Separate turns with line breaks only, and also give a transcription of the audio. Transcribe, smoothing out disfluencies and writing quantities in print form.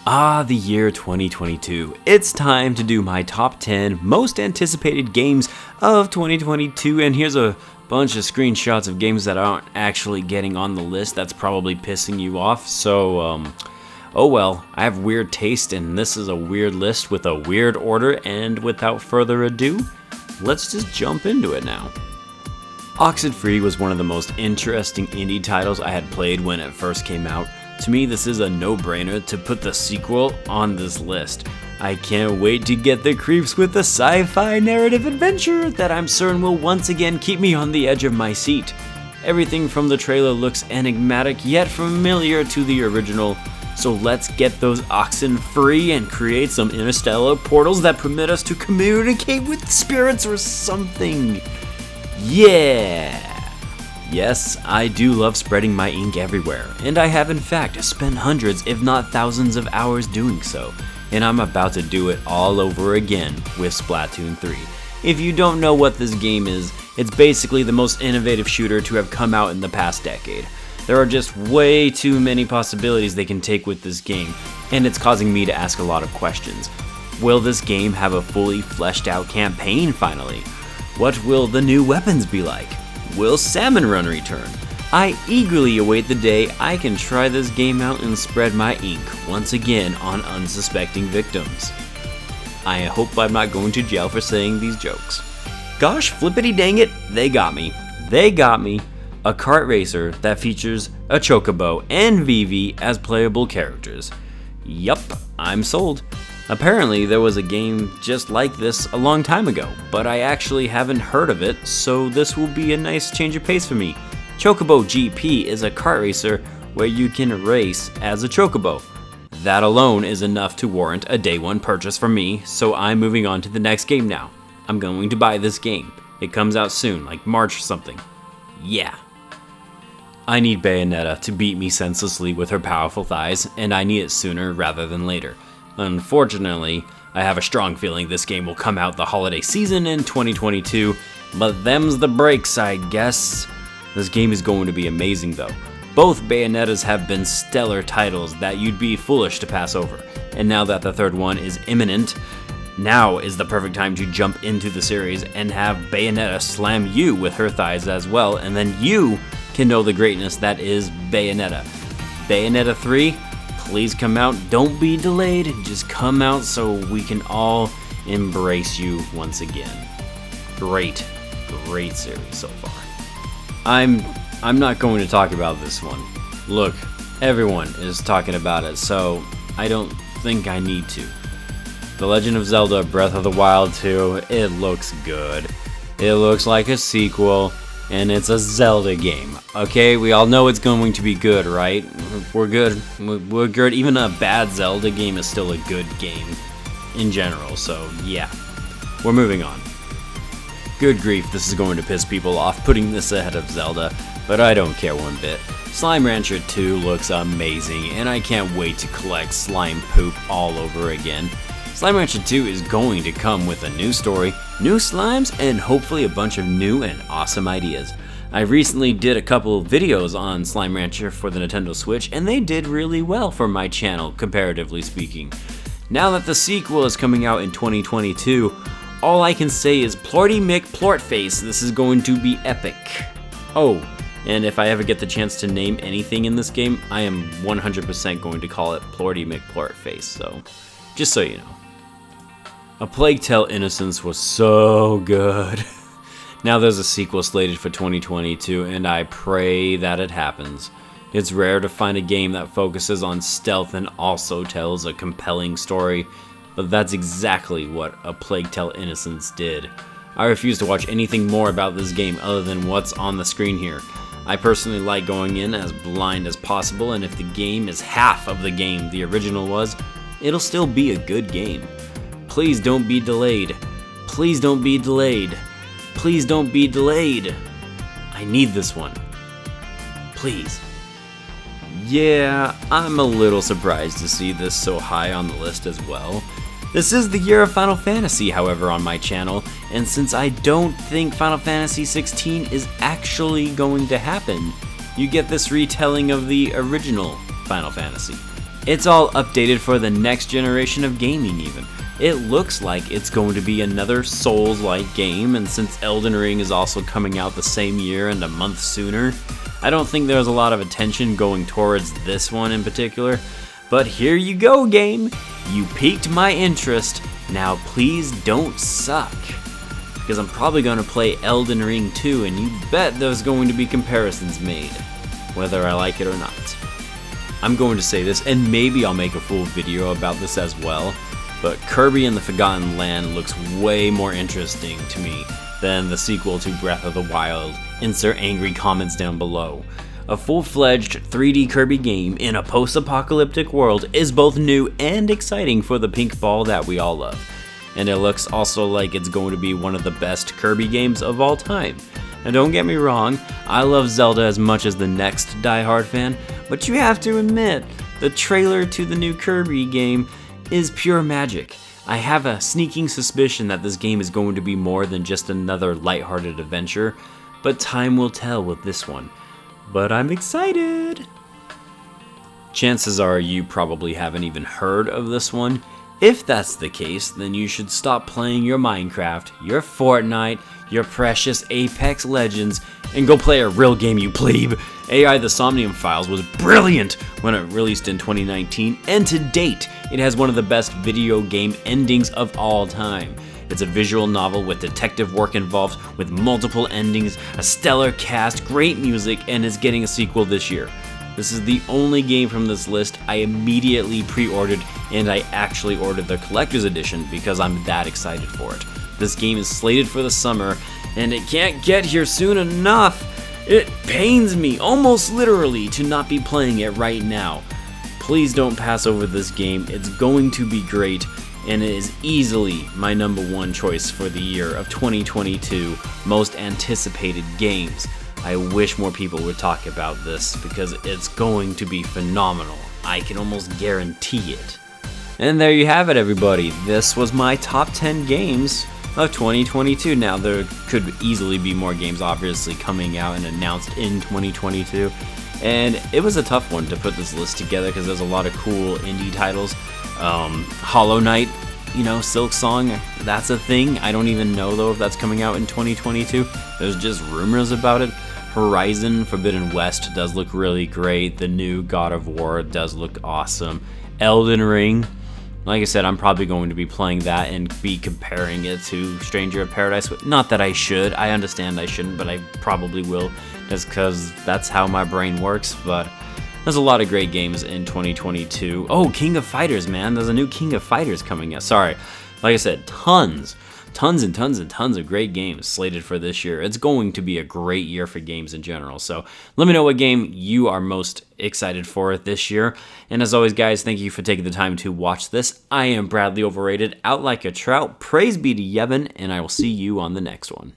The year 2022. It's time to do my top 10 most anticipated games of 2022, and here's a bunch of screenshots of games that aren't actually getting on the list. That's probably pissing you off, so, oh well, I have weird taste, and this is a weird list with a weird order, and without further ado, let's just jump into it now. Oxenfree was one of the most interesting indie titles I had played when it first came out. To me, this is a no-brainer to put the sequel on this list. I can't wait to get the creeps with the sci-fi narrative adventure that I'm certain will once again keep me on the edge of my seat. Everything from the trailer looks enigmatic yet familiar to the original, so let's get those oxen free and create some interstellar portals that permit us to communicate with spirits or something. Yeah! Yes, I do love spreading my ink everywhere, and I have in fact spent hundreds if not thousands of hours doing so, and I'm about to do it all over again with Splatoon 3. If you don't know what this game is, it's basically the most innovative shooter to have come out in the past decade. There are just way too many possibilities they can take with this game, and it's causing me to ask a lot of questions. Will this game have a fully fleshed out campaign finally? What will the new weapons be like? Will Salmon Run return? I eagerly await the day I can try this game out and spread my ink once again on unsuspecting victims. I hope I'm not going to jail for saying these jokes. Gosh flippity dang it, they got me. They got me. A kart racer that features a Chocobo and Vivi as playable characters. Yup, I'm sold. Apparently there was a game just like this a long time ago, but I actually haven't heard of it, so this will be a nice change of pace for me. Chocobo GP is a kart racer where you can race as a Chocobo. That alone is enough to warrant a day one purchase for me, so I'm moving on to the next game now. I'm going to buy this game. It comes out soon, like March or something. Yeah. I need Bayonetta to beat me senselessly with her powerful thighs, and I need it sooner rather than later. Unfortunately, I have a strong feeling this game will come out the holiday season in 2022, but them's the breaks, I guess. This game is going to be amazing though. Both Bayonettas have been stellar titles that you'd be foolish to pass over, and now that the third one is imminent, now is the perfect time to jump into the series and have Bayonetta slam you with her thighs as well, and then you can know the greatness that is Bayonetta. Bayonetta 3? Please come out, don't be delayed, just come out so we can all embrace you once again. Great series so far. I'm not going to talk about this one. Look, everyone is talking about it, so I don't think I need to. The Legend of Zelda Breath of the Wild 2, it looks good. It looks like a sequel, and it's a Zelda game. Okay, we all know it's going to be good, right? We're good. We're good. Even a bad Zelda game is still a good game in general, so yeah. We're moving on. Good grief, this is going to piss people off putting this ahead of Zelda, but I don't care one bit. Slime Rancher 2 looks amazing, and I can't wait to collect slime poop all over again. Slime Rancher 2 is going to come with a new story, new slimes, and hopefully a bunch of new and awesome ideas. I recently did a couple of videos on Slime Rancher for the Nintendo Switch, and they did really well for my channel, comparatively speaking. Now that the sequel is coming out in 2022, all I can say is Plorty Mick Plortface, this is going to be epic. Oh, and if I ever get the chance to name anything in this game, I am 100% going to call it Plorty Mick Plortface, so just so you know. A Plague Tale Innocence was so good. Now there's a sequel slated for 2022, and I pray that it happens. It's rare to find a game that focuses on stealth and also tells a compelling story, but that's exactly what A Plague Tale Innocence did. I refuse to watch anything more about this game other than what's on the screen here. I personally like going in as blind as possible, and if the game is half of the game the original was, it'll still be a good game. Please don't be delayed. Please don't be delayed. Please don't be delayed. I need this one. Please. Yeah, I'm a little surprised to see this so high on the list as well. This is the year of Final Fantasy, however, on my channel, and since I don't think Final Fantasy 16 is actually going to happen, you get this retelling of the original Final Fantasy. It's all updated for the next generation of gaming even. It looks like it's going to be another Souls-like game, and since Elden Ring is also coming out the same year and a month sooner, I don't think there's a lot of attention going towards this one in particular. But here you go, game! You piqued my interest, now please don't suck. Because I'm probably going to play Elden Ring 2, and you bet there's going to be comparisons made, whether I like it or not. I'm going to say this, and maybe I'll make a full video about this as well, but Kirby and the Forgotten Land looks way more interesting to me than the sequel to Breath of the Wild. Insert angry comments down below. A full-fledged 3D Kirby game in a post-apocalyptic world is both new and exciting for the pink ball that we all love. And it looks also like it's going to be one of the best Kirby games of all time. And don't get me wrong, I love Zelda as much as the next diehard fan, but you have to admit, the trailer to the new Kirby game is pure magic. I have a sneaking suspicion that this game is going to be more than just another lighthearted adventure, but time will tell with this one. But I'm excited! Chances are you probably haven't even heard of this one. If that's the case, then you should stop playing your Minecraft, your Fortnite, your precious Apex Legends, and go play a real game, you plebe. AI The Somnium Files was brilliant when it released in 2019, and to date, it has one of the best video game endings of all time. It's a visual novel with detective work involved, with multiple endings, a stellar cast, great music, and is getting a sequel this year. This is the only game from this list I immediately pre-ordered, and I actually ordered the collector's edition because I'm that excited for it. This game is slated for the summer, and it can't get here soon enough. It pains me, almost literally, to not be playing it right now. Please don't pass over this game. It's going to be great, and it is easily my #1 choice for the year of 2022 most anticipated games. I wish more people would talk about this because it's going to be phenomenal. I can almost guarantee it. And there you have it, everybody. This was my top 10 games of 2022. Now, there could easily be more games obviously coming out and announced in 2022. And it was a tough one to put this list together because there's a lot of cool indie titles. Hollow Knight, you know, Silk Song, that's a thing. I don't even know though if that's coming out in 2022. There's just rumors about it. Horizon Forbidden West does look really great. The new God of War does look awesome. Elden Ring, like I said, I'm probably going to be playing that and be comparing it to Stranger of Paradise. Not that I should. I understand I shouldn't, but I probably will just because that's how my brain works. But there's a lot of great games in 2022. Oh, King of Fighters, man. There's a new King of Fighters coming out. Sorry. Like I said, tons of great games slated for this year. It's going to be a great year for games in general. So let me know what game you are most excited for this year. And as always, guys, thank you for taking the time to watch this. I am Bradley Overrated, out like a trout. Praise be to Yevon, and I will see you on the next one.